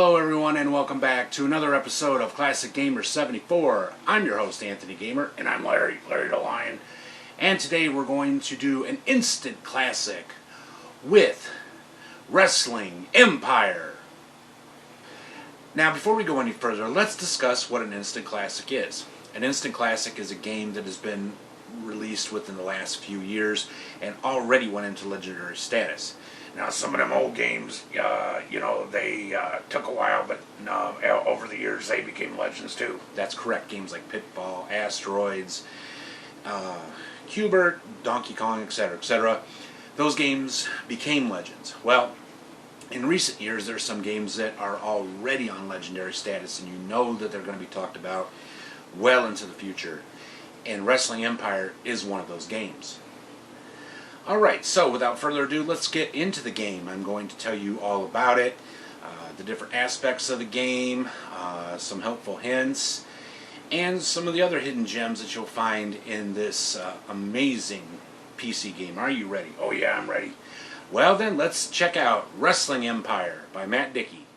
Hello everyone and welcome back to another episode of Classic Gamer 74. I'm your host Anthony Gamer and I'm Larry the Lion. And today we're going to do an instant classic with Wrestling Empire. Now before we go any further, let's discuss what an instant classic is. An instant classic is a game that has been released within the last few years and already went into legendary status. Now, some of them old games, they took a while, but over the years they became legends too. That's correct. Games like Pitfall, Asteroids, Q*bert, Donkey Kong, etc., etc. Those games became legends. Well, in recent years, there's some games that are already on legendary status, and you know that they're going to be talked about well into the future. And Wrestling Empire is one of those games. Alright, so without further ado, let's get into the game. I'm going to tell you all about it, the different aspects of the game, some helpful hints, and some of the other hidden gems that you'll find in this amazing PC game. Are you ready? Oh yeah, I'm ready. Well then, let's check out Wrestling Empire by Matt Dickey.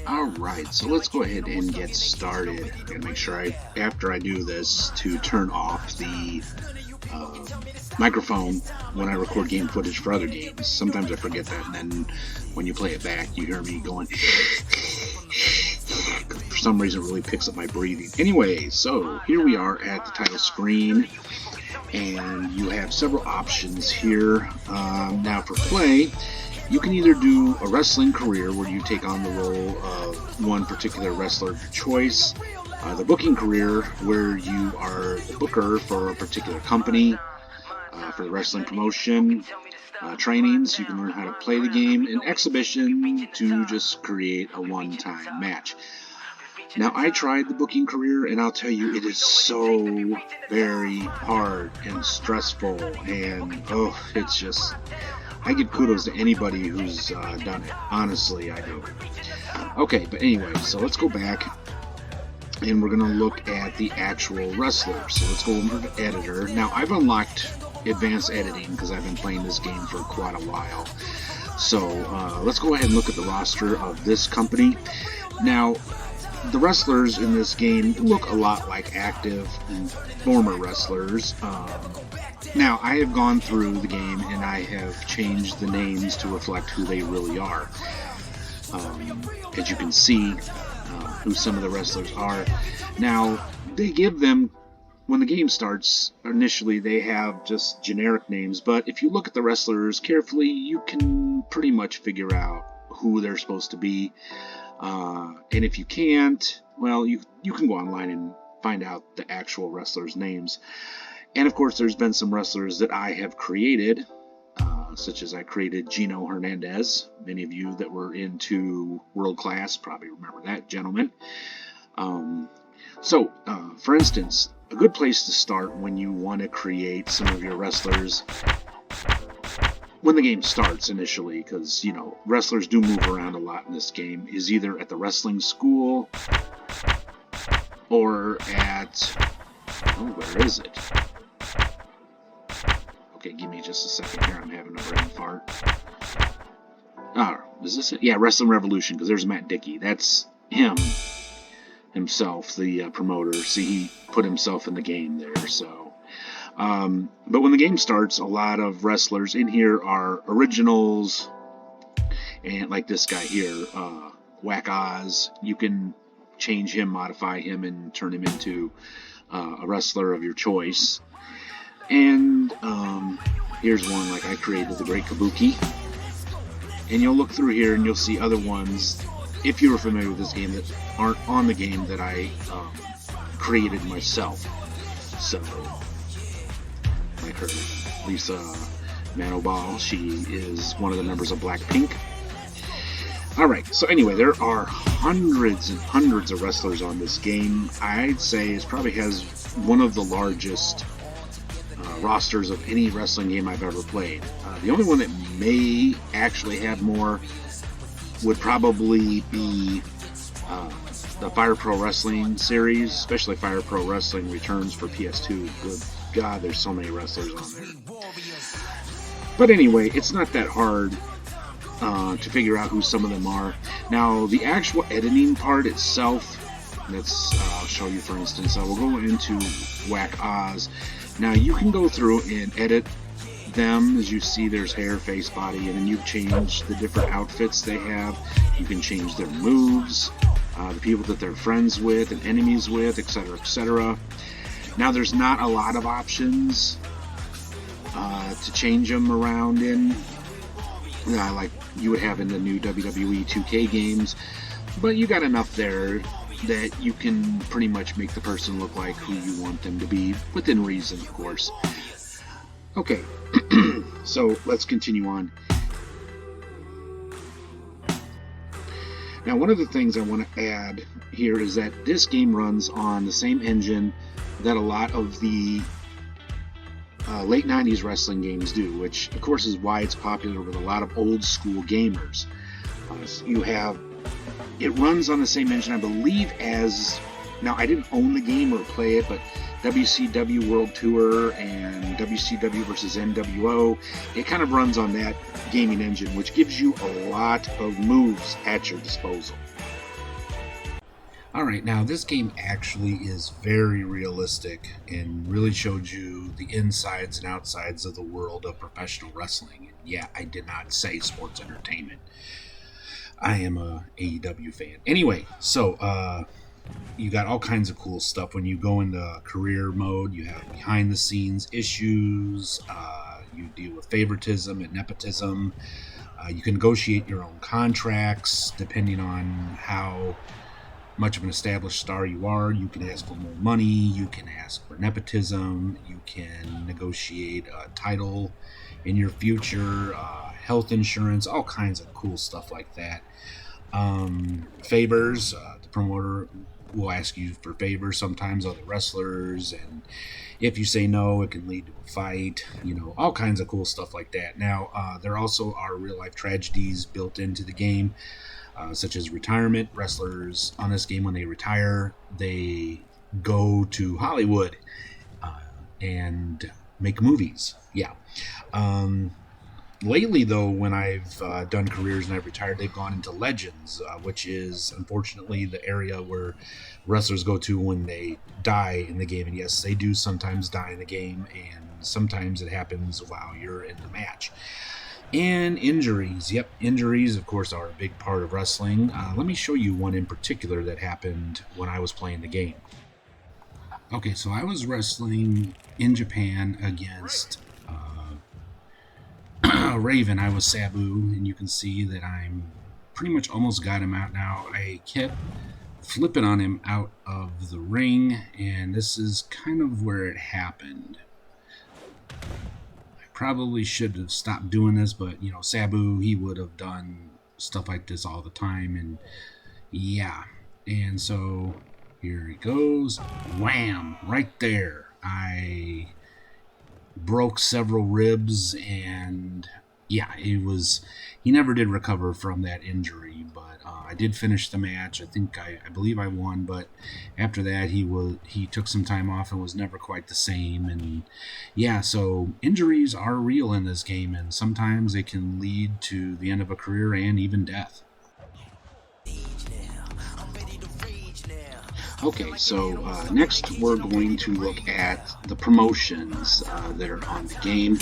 Alright, so let's go ahead and get started. I'm going to make sure after I do this to turn off the microphone when I record game footage for other games. Sometimes I forget that, and then when you play it back, you hear me going for some reason it really picks up my breathing. Anyway, so here we are at the title screen, and you have several options here. Now for play, you can either do a wrestling career where you take on the role of one particular wrestler of your choice, the booking career where you are the booker for a particular company, for the wrestling promotion, trainings, you can learn how to play the game, and exhibition to just create a one-time match. Now, I tried the booking career, and I'll tell you, it is so very hard and stressful, and it's just... I give kudos to anybody who's done it. Honestly, I do. Okay, but anyway, so let's go back, and we're going to look at the actual wrestlers. So let's go over to Editor. Now, I've unlocked Advanced Editing because I've been playing this game for quite a while. So let's go ahead and look at the roster of this company. Now, the wrestlers in this game look a lot like active and former wrestlers. Now, I have gone through the game and I have changed the names to reflect who they really are. As you can see, who some of the wrestlers are. Now, they give them, when the game starts, initially they have just generic names, but if you look at the wrestlers carefully, you can pretty much figure out who they're supposed to be. And if you can't, well, you can go online and find out the actual wrestlers' names. And of course, there's been some wrestlers that I have created, such as I created Gino Hernandez. Many of you that were into World Class probably remember that gentleman. For instance, a good place to start when you want to create some of your wrestlers when the game starts initially, because, wrestlers do move around a lot in this game, is either at the wrestling school or at... where is it? Okay, give me just a second here. I'm having a brain fart. Is this it? Yeah, Wrestling Revolution, because there's Matt Dickey. That's himself, the promoter. See, he put himself in the game there, so... but when the game starts, a lot of wrestlers in here are originals, and like this guy here, Whack Oz. You can change him, modify him, and turn him into a wrestler of your choice. And here's one like I created, the Great Kabuki. And you'll look through here and you'll see other ones, if you were familiar with this game, that aren't on the game that I created myself. So, like her, Lisa Manobal, she is one of the members of Blackpink. Alright, so anyway, there are hundreds and hundreds of wrestlers on this game. I'd say it probably has one of the largest rosters of any wrestling game I've ever played. The only one that may actually have more would probably be the Fire Pro Wrestling series, especially Fire Pro Wrestling Returns for PS2. Good God, there's so many wrestlers on there. But anyway, it's not that hard to figure out who some of them are. Now, the actual editing part itself, I'll show you for instance. We'll go into Whack Oz. Now, you can go through and edit them. As you see, there's hair, face, body, and then you change the different outfits they have. You can change their moves, the people that they're friends with and enemies with, etc., etc. Now, there's not a lot of options to change them around in, like you would have in the new WWE 2K games, but you got enough there that you can pretty much make the person look like who you want them to be, within reason, of course. Okay, so let's continue on. Now, one of the things I want to add here is that this game runs on the same engine that a lot of the late 90s wrestling games do, which of course is why it's popular with a lot of old school gamers. It runs on the same engine, I believe, as, now I didn't own the game or play it, but WCW World Tour and WCW versus NWO, it kind of runs on that gaming engine, which gives you a lot of moves at your disposal. Alright, now this game actually is very realistic and really showed you the insides and outsides of the world of professional wrestling. And yeah, I did not say sports entertainment. I am a AEW fan. Anyway, so you got all kinds of cool stuff. When you go into career mode, you have behind the scenes issues, you deal with favoritism and nepotism, you can negotiate your own contracts depending on how much of an established star you are. You can ask for more money, you can ask for nepotism, you can negotiate a title in your future, health insurance, all kinds of cool stuff like that. Favors, the promoter will ask you for favors, sometimes other wrestlers, and if you say no, it can lead to a fight, all kinds of cool stuff like that. Now, there also are real life tragedies built into the game, such as retirement. Wrestlers on this game, when they retire, they go to Hollywood and make movies. Yeah. Lately, though, when I've done careers and I've retired, they've gone into Legends, which is unfortunately the area where wrestlers go to when they die in the game. And yes, they do sometimes die in the game, and sometimes it happens while you're in the match. And injuries. Yep, injuries, of course, are a big part of wrestling. Let me show you one in particular that happened when I was playing the game. Okay, so I was wrestling in Japan against Raven. I was Sabu, and you can see that I'm pretty much almost got him out now. I kept flipping on him out of the ring, and this is kind of where it happened. I probably should have stopped doing this, but Sabu, he would have done stuff like this all the time, and yeah. And so here he goes, wham, right there. I broke several ribs, and yeah, he never did recover from that injury, but I did finish the match. I believe I won, but after that he took some time off and was never quite the same. And yeah, so injuries are real in this game, and sometimes they can lead to the end of a career and even death. Okay, so next we're going to look at the promotions that are on the game.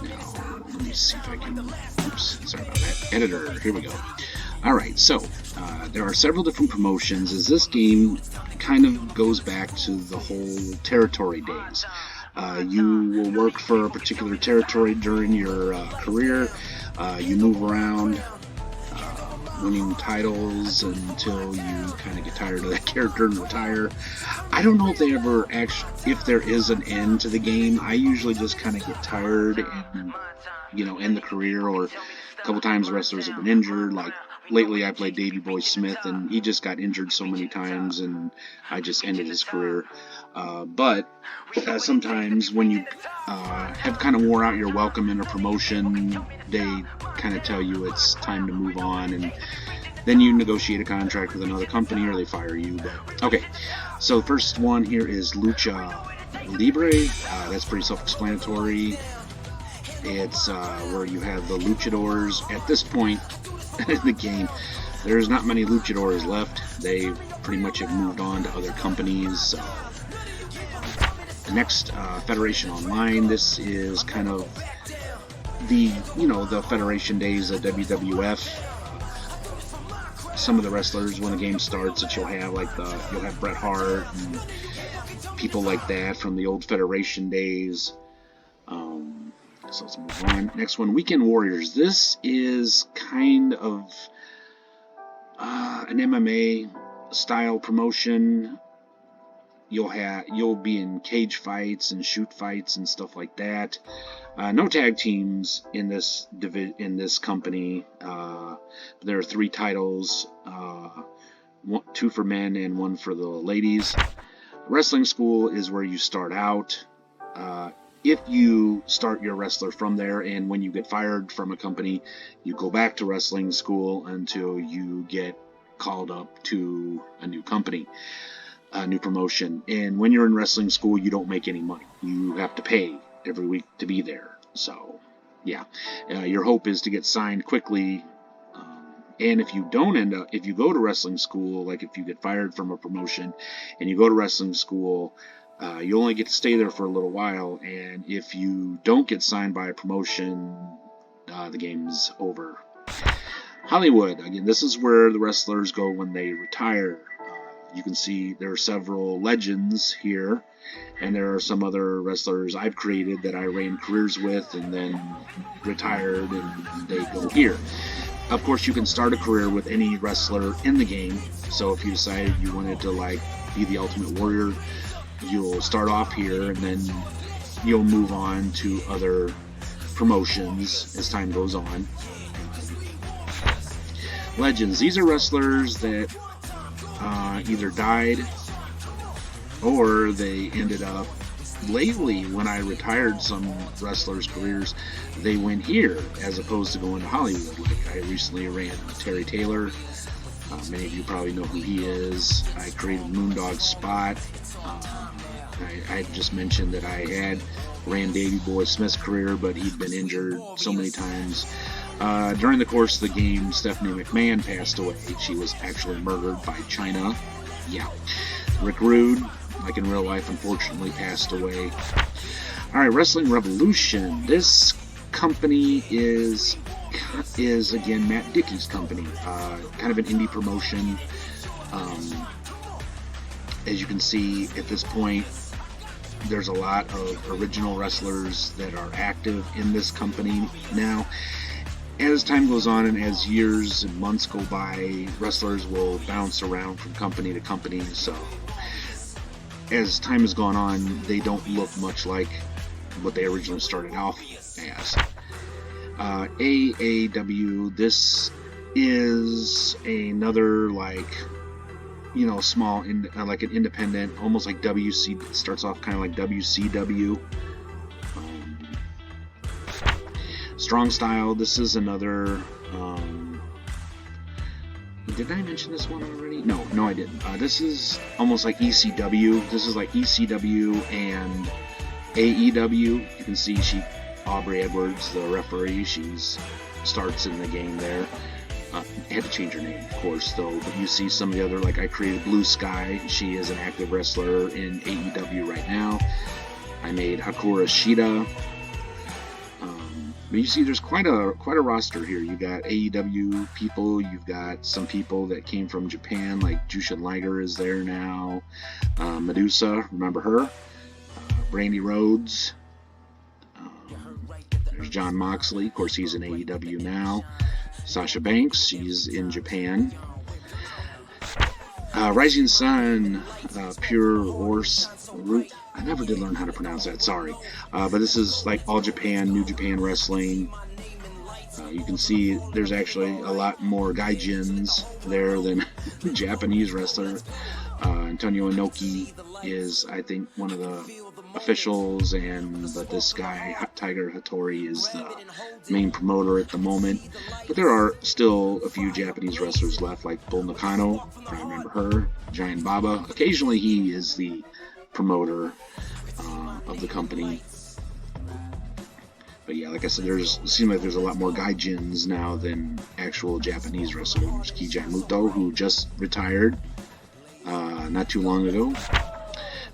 Now, let me see if I can, oops, sorry about that, editor, here we go. Alright, so there are several different promotions, as this game kind of goes back to the whole territory days. You will work for a particular territory during your career, you move around, winning titles until you kind of get tired of that character and retire. I don't know if they ever actually, if there is an end to the game. I usually just kind of get tired and, end the career, or a couple times wrestlers have been injured. Like lately I played Davey Boy Smith, and he just got injured so many times, and I just ended his career. But sometimes when you have kind of wore out your welcome in a promotion, they kind of tell you it's time to move on, and then you negotiate a contract with another company or they fire you. But okay, so the first one here is Lucha Libre. That's pretty self-explanatory. It's where you have the luchadors. At this point in the game, there's not many luchadors left. They pretty much have moved on to other companies. So, next, Federation Online. This is kind of the Federation days of WWF. Some of the wrestlers, when the game starts, that you'll have Bret Hart and people like that from the old Federation days. So let's move on. Next one, Weekend Warriors. This is kind of an MMA style promotion. You'll be in cage fights and shoot fights and stuff like that. No tag teams in this company. There are 3 titles, 2 for men and 1 for the ladies. Wrestling school is where you start out. If you start your wrestler from there, and when you get fired from a company, you go back to wrestling school until you get called up to a new company, a new promotion. And when you're in wrestling school, you don't make any money. You have to pay every week to be there. So, yeah, your hope is to get signed quickly. And if you if you go to wrestling school, like if you get fired from a promotion and you go to wrestling school, you only get to stay there for a little while. And if you don't get signed by a promotion, the game's over. Hollywood, again, this is where the wrestlers go when they retire. You can see there are several legends here, and there are some other wrestlers I've created that I ran careers with and then retired, and they go here. Of course, you can start a career with any wrestler in the game. So if you decided you wanted to be the Ultimate Warrior, you'll start off here, and then you'll move on to other promotions as time goes on. Legends. These are wrestlers that either died or they ended up lately. When I retired some wrestlers' careers, they went here as opposed to going to Hollywood. Like I recently ran Terry Taylor. Many of you probably know who he is. I created Moondog Spot. I just mentioned that I had ran Davey Boy Smith's career, but he'd been injured so many times. During the course of the game, Stephanie McMahon passed away. She was actually murdered by China. Yeah. Rick Rude, like in real life, unfortunately passed away. Alright, Wrestling Revolution. This company is again Matt Dickey's company. Kind of an indie promotion. As you can see at this point, there's a lot of original wrestlers that are active in this company now. As time goes on and as years and months go by, wrestlers will bounce around from company to company. So as time has gone on, they don't look much like what they originally started off as. AAW, this is another small, like an independent, almost like WC. It starts off kind of like WCW. Strong Style, this is another, did I mention this one already? No I didn't. This is almost like ECW. This is like ECW and AEW. You can see Aubrey Edwards, the referee, starts in the game there. Had to change her name, of course, though, but you see some of the other, like I created Blue Sky. She is an active wrestler in AEW right now. I made Hakura Shida. But you see there's quite a roster here. You got AEW people, you've got some people that came from Japan, like Jushin Liger is there now. Medusa, remember her? Brandy Rhodes. There's John Moxley, of course he's in AEW now. Sasha Banks, she's in Japan. Rising Sun, Pure Horse. I never did learn how to pronounce that, sorry. But this is like All Japan, New Japan Wrestling. You can see there's actually a lot more gaijins there than Japanese wrestler. Antonio Inoki is, I think, one of the officials, but this guy, Tiger Hattori, is the main promoter at the moment. But there are still a few Japanese wrestlers left, like Bull Nakano, I remember her, Giant Baba. Occasionally he is the promoter of the company. But yeah, like I said, it seems like there's a lot more gaijins now than actual Japanese wrestlers. Kijai Muto, who just retired not too long ago.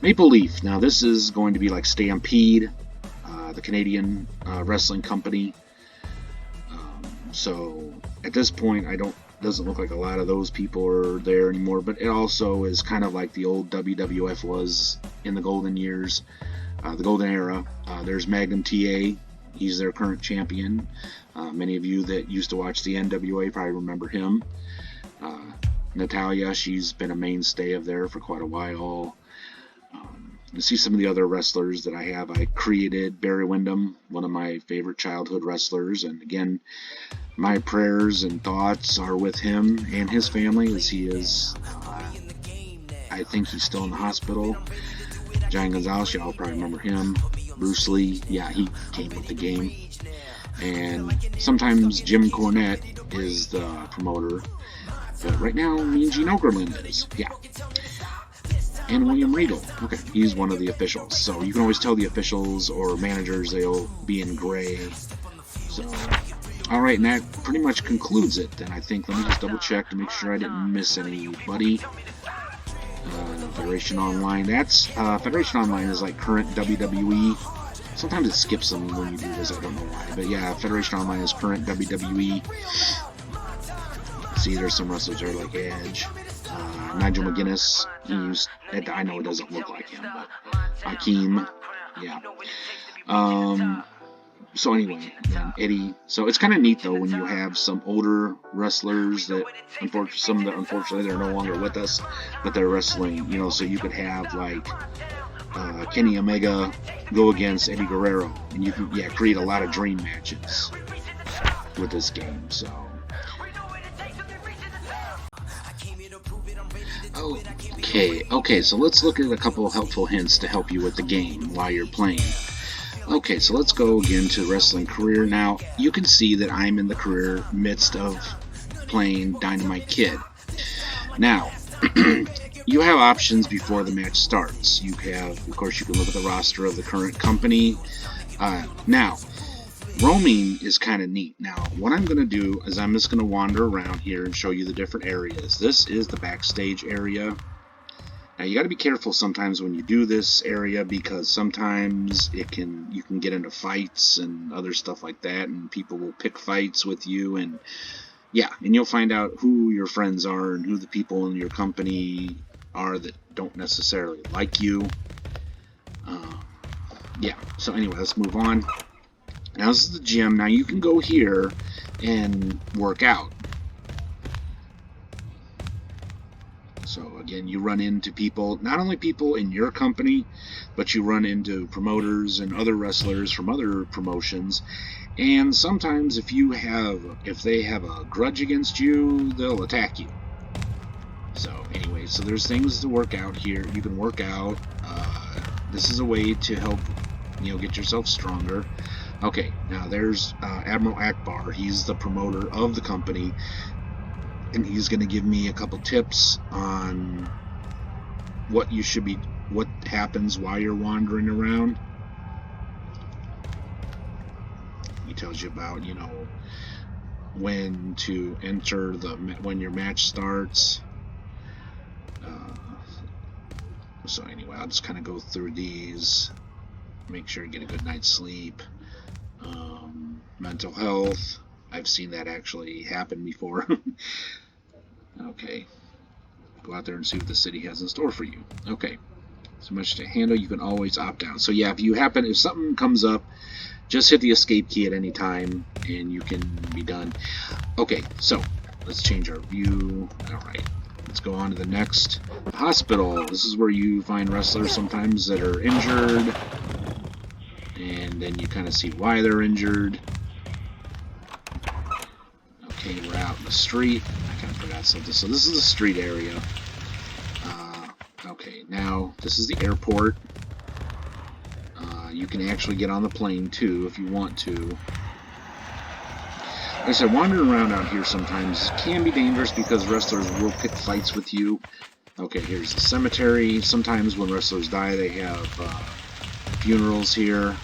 Maple Leaf. Now this is going to be like Stampede, the Canadian wrestling company. So at this point, doesn't look like a lot of those people are there anymore. But it also is kind of like the old WWF was in the golden years, the golden era. There's Magnum TA. He's their current champion. Many of you that used to watch the NWA probably remember him. Natalia, she's been a mainstay of there for quite a while. You see some of the other wrestlers that I created. Barry Windham, one of my favorite childhood wrestlers. And again, my prayers and thoughts are with him and his family, as he is, I think he's still in the hospital. Giant Gonzalez, y'all probably remember him. Bruce Lee, yeah, he came with the game. And sometimes Jim Cornette is the promoter. But right now, Mean Gene Okerlund is, yeah. And William Regal, okay, he's one of the officials. So you can always tell the officials or managers, they'll be in gray. So, alright, and that pretty much concludes it. Then I think, let me just double check to make sure I didn't miss anybody. Federation Online, Federation Online is like current WWE. Sometimes it skips them when you do this, I don't know why. But yeah, Federation Online is current WWE. See, there's some wrestlers there like Edge. Nigel McGuinness, I know it doesn't look like him, but Hakeem, yeah. So anyway, Eddie. So it's kind of neat though when you have some older wrestlers that, unfortunately, they're no longer with us, but they're wrestling. You know, so you could have like Kenny Omega go against Eddie Guerrero, and you can create a lot of dream matches with this game. So. Okay, so let's look at a couple of helpful hints to help you with the game while you're playing. Okay, so let's go again to Wrestling Career. Now, you can see that I'm in the career midst of playing Dynamite Kid. Now, you have options before the match starts. You have, of course, you can look at the roster of the current company. Now, roaming is kind of neat. Now, what I'm going to do is I'm just going to wander around here and show you the different areas. This is the backstage area. Now, you got to be careful sometimes when you do this area, because sometimes you can get into fights and other stuff like that, and people will pick fights with you, and yeah, and you'll find out who your friends are and who the people in your company are that don't necessarily like you. Yeah, so anyway, let's move on. Now this is the gym. Now you can go here and work out. So again, you run into people, not only people in your company, but you run into promoters and other wrestlers from other promotions. And sometimes if they have a grudge against you, they'll attack you. So anyway, so there's things to work out here. You can work out. This is a way to help, get yourself stronger. Okay, now there's Admiral Akbar. He's the promoter of the company, and he's going to give me a couple tips on what happens while you're wandering around. He tells you about, when to enter when your match starts. So anyway, I'll just kind of go through these. Make sure you get a good night's sleep. Mental health. I've seen that actually happen before. Okay. Go out there and see what the city has in store for you. Okay. So much to handle. You can always opt out. So yeah, if something comes up, just hit the escape key at any time and you can be done. Okay, so let's change our view. Alright. Let's go on to the next. Hospital. This is where you find wrestlers sometimes that are injured. And then you kind of see why they're injured. Okay, we're out in the street. I kind of forgot something. So this is the street area. Okay, now this is the airport. You can actually get on the plane too if you want to. Like I said, wandering around out here sometimes can be dangerous because wrestlers will pick fights with you. Okay, here's the cemetery. Sometimes when wrestlers die, they have funerals here.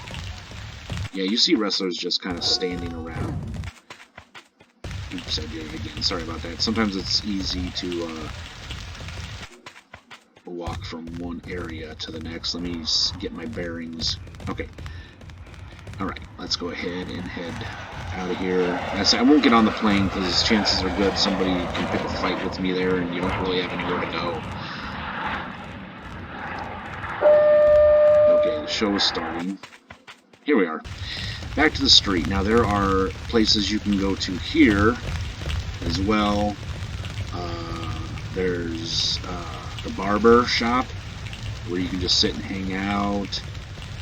Yeah, you see wrestlers just kind of standing around. Oops, I did it again. Sorry about that. Sometimes it's easy to walk from one area to the next. Let me get my bearings. Okay. Alright, let's go ahead and head out of here. I won't get on the plane because chances are good somebody can pick a fight with me there and you don't really have anywhere to go. Okay, the show is starting. Here we are. Back to the street. Now there are places you can go to here as well. There's the barber shop where you can just sit and hang out.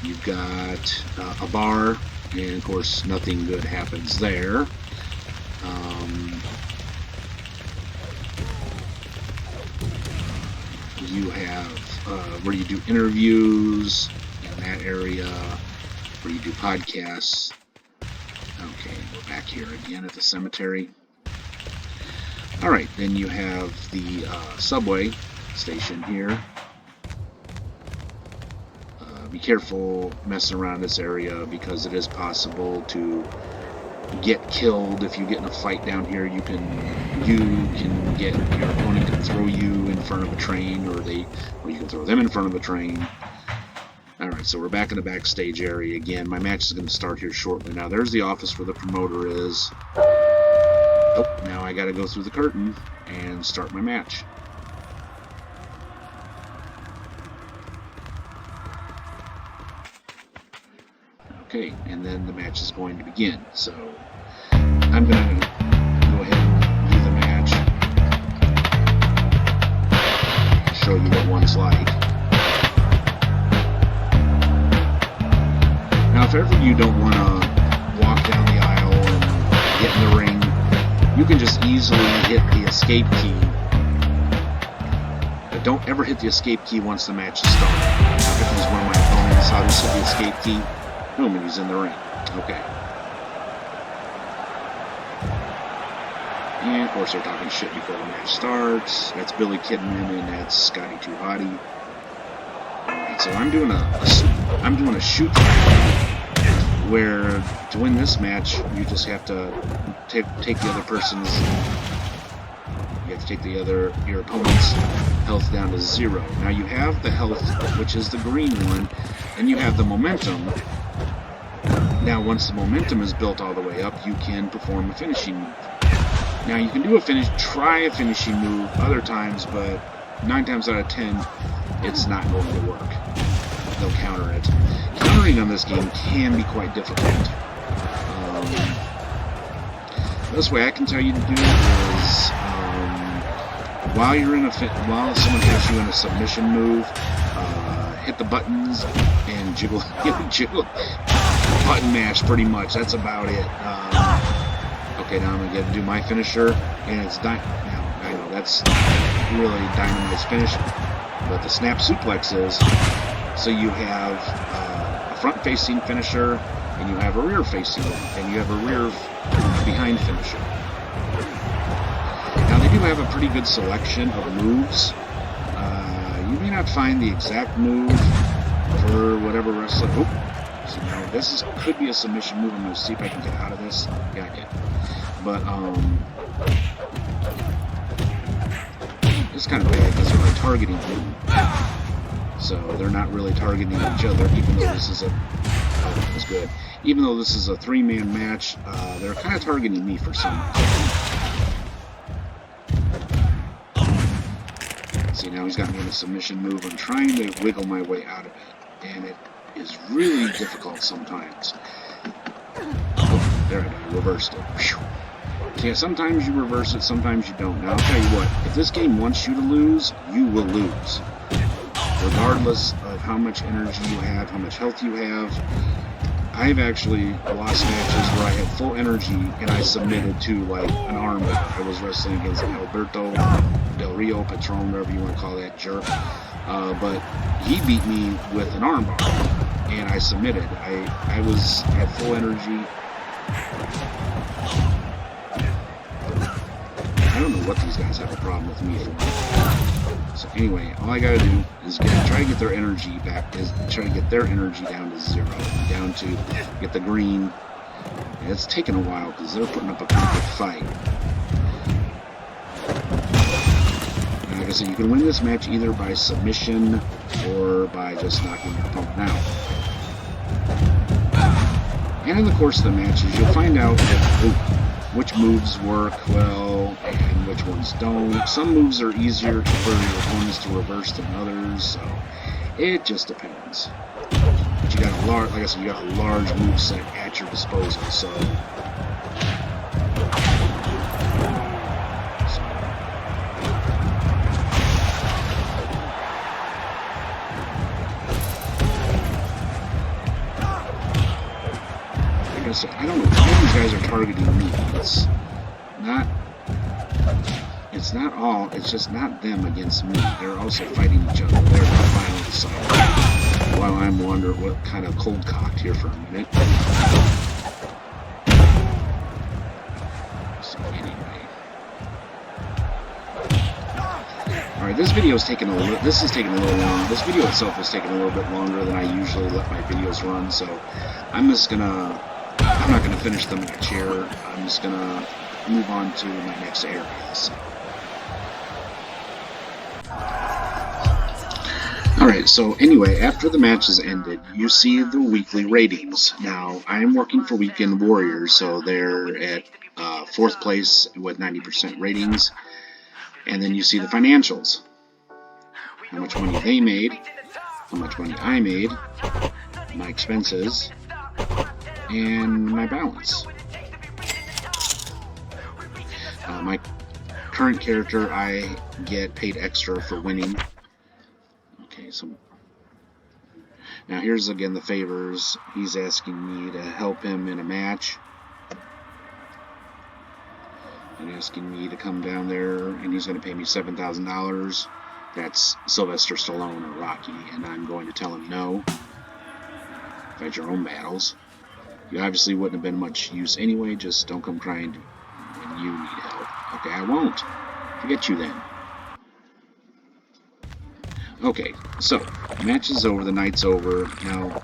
You've got a bar, and of course nothing good happens there. You have where you do interviews in that area, where you do podcasts. Okay, we're back here again at the cemetery. Alright, then you have the subway station here. Be careful messing around this area because it is possible to get killed if you get in a fight down here. You can get your opponent can throw you in front of a train, or you can throw them in front of a train. Alright, so we're back in the backstage area again. My match is going to start here shortly. Now there's the office where the promoter is. Oh, now I gotta go through the curtain and start my match. Okay, and then the match is going to begin. So I'm going to go ahead and do the match, show you what one's like. Now, if ever you don't want to walk down the aisle and get in the ring, you can just easily hit the escape key. But don't ever hit the escape key once the match is started. Now, if it was one of my opponents, I'll just hit the escape key. Boom, and he's in the ring. Okay. And of course they're talking shit before the match starts. That's Billy Kidman and that's Scotty 2 Hotty. Alright, so I'm doing a shoot fight where to win this match you just have to take the other person's your opponent's health down to 0. Now you have the health, which is the green one, and you have the momentum. Now, once the momentum is built all the way up, you can perform a finishing move. Now, you can try a finishing move other times, but 9 times out of 10, it's not going to work. They'll counter it. Countering on this game can be quite difficult. The best way I can tell you to do it is while someone has you in a submission move, hit the buttons and jiggle, button mash pretty much. That's about it. Okay, now I'm gonna get to do my finisher, and it's now I know that's really Dynamite's finish, but the snap suplex is so you have a front-facing finisher, and you have a rear-facing, and you have a rear behind finisher. Now they do have a pretty good selection of moves. You may not find the exact move for whatever wrestler. Oh, so now this could be a submission move. I'm going to see if I can get out of this. Yeah, I can. But it's kind of bad because they're targeting me. So they're not really targeting each other, even though this is that was good. Even though this is a 3-man match, they're kind of targeting me for some reason. See, now he's got me in a submission move. I'm trying to wiggle my way out of it, and it is really difficult sometimes. Oh, there I go, reversed it. Whew. So yeah, sometimes you reverse it, sometimes you don't. Now, I'll tell you what, if this game wants you to lose, you will lose. Regardless of how much energy you have, how much health you have. I've actually lost matches where I had full energy and I submitted to like an armbar. I was wrestling against Alberto Del Rio Patron, whatever you want to call that jerk. But he beat me with an armbar and I submitted. I had full energy. I don't know what these guys have a problem with me for. So anyway, all I gotta do is try to get their energy back, try to get their energy down to 0, down to get the green. It's taken a while because they're putting up a pretty good fight. And like I said, you can win this match either by submission or by just knocking your opponent out. And in the course of the matches, you'll find out which moves work well and which ones don't. Some moves are easier for your opponents to reverse than others, so it just depends. But you got a large, like I said, you got a large move set at your disposal, so. Like I said, I don't know why these guys are targeting me. It's not all, it's just not them against me. They're also fighting each other. They're not finally deciding. While I'm wondering what kind of cold cocked here for a minute. So anyway. Alright, this video is taking a little, this is taking a little long. This video itself is taking a little bit longer than I usually let my videos run, so I'm not gonna finish the match here. I'm just gonna move on to my next areas. Alright, so anyway, after the match is ended, you see the weekly ratings. Now, I am working for Weekend Warriors, so they're at 4th place with 90% ratings. And then you see the financials. How much money they made, how much money I made, my expenses, and my balance. My current character, I get paid extra for winning. Okay, so now here's again the favors. He's asking me to help him in a match. And asking me to come down there, and he's going to pay me $7,000. That's Sylvester Stallone or Rocky, and I'm going to tell him no. Fight your own battles. You obviously wouldn't have been much use anyway, just don't come crying when you need help. Okay, I won't. Forget you then. Okay, so, the match is over, the night's over. Now,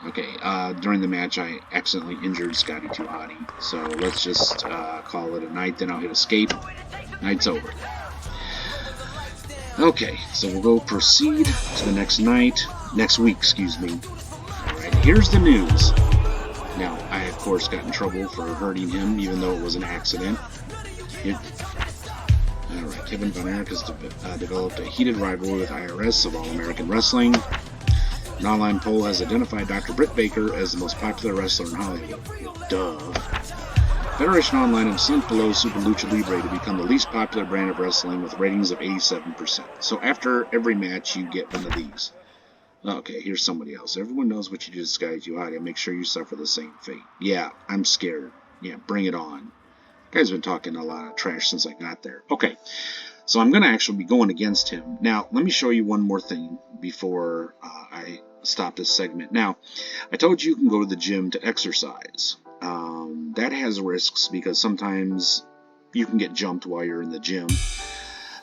okay, during the match I accidentally injured Scotty 2 Hotty, so let's just call it a night, then I'll hit escape. Night's over. Okay, so we'll go proceed to the next week, excuse me. Alright, here's the news. Now, I of course got in trouble for hurting him, even though it was an accident. Alright, Kevin Von Erich has developed a heated rivalry with IRS of All American Wrestling. An online poll has identified Dr. Britt Baker as the most popular wrestler in Hollywood. Duh. Federation Online have sunk below Super Lucha Libre to become the least popular brand of wrestling with ratings of 87%. So after every match, you get one of these. Okay, here's somebody else. Everyone knows what you did to Scotty 2 Hotty. Make sure you suffer the same fate. Yeah, I'm scared. Yeah, bring it on. Guy's been talking a lot of trash since I got there. Okay, so I'm going to actually be going against him. Now, let me show you one more thing before I stop this segment. Now, I told you can go to the gym to exercise. That has risks because sometimes you can get jumped while you're in the gym.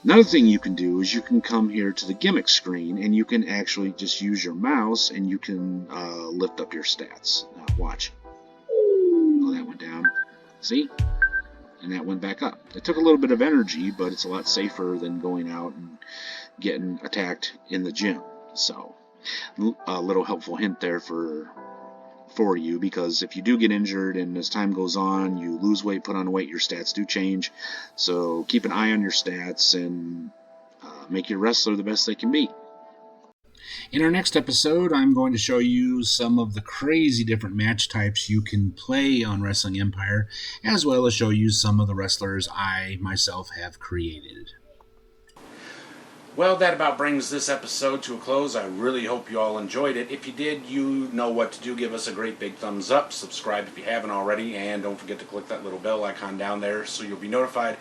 Another thing you can do is you can come here to the gimmick screen and you can actually just use your mouse and you can lift up your stats. Now, watch. Oh, that went down. See? And that went back up. It took a little bit of energy, but it's a lot safer than going out and getting attacked in the gym. So, a little helpful hint there for you, because if you do get injured and as time goes on, you lose weight, put on weight, your stats do change. So, keep an eye on your stats and make your wrestler the best they can be. In our next episode, I'm going to show you some of the crazy different match types you can play on Wrestling Empire, as well as show you some of the wrestlers I myself have created. Well, that about brings this episode to a close. I really hope you all enjoyed it. If you did, you know what to do. Give us a great big thumbs up. Subscribe if you haven't already. And don't forget to click that little bell icon down there so you'll be notified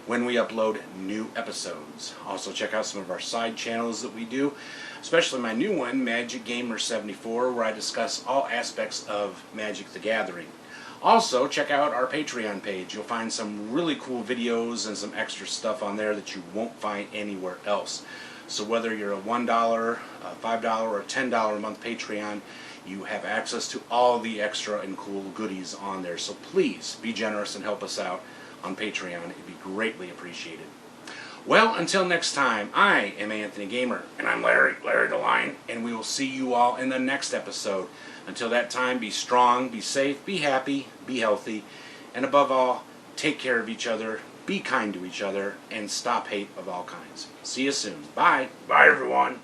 when we upload new episodes. Also, check out some of our side channels that we do, especially my new one, Magic Gamer 74, where I discuss all aspects of Magic the Gathering. Also, check out our Patreon page. You'll find some really cool videos and some extra stuff on there that you won't find anywhere else. So whether you're a $1, a $5, or a $10 a month Patreon, you have access to all the extra and cool goodies on there. So please be generous and help us out on Patreon. It'd be greatly appreciated. Well, until next time, I am Anthony Gamer, and I'm Larry the Lion, and we will see you all in the next episode. Until that time, be strong, be safe, be happy, be healthy, and above all, take care of each other, be kind to each other, and stop hate of all kinds. See you soon. Bye. Bye, everyone.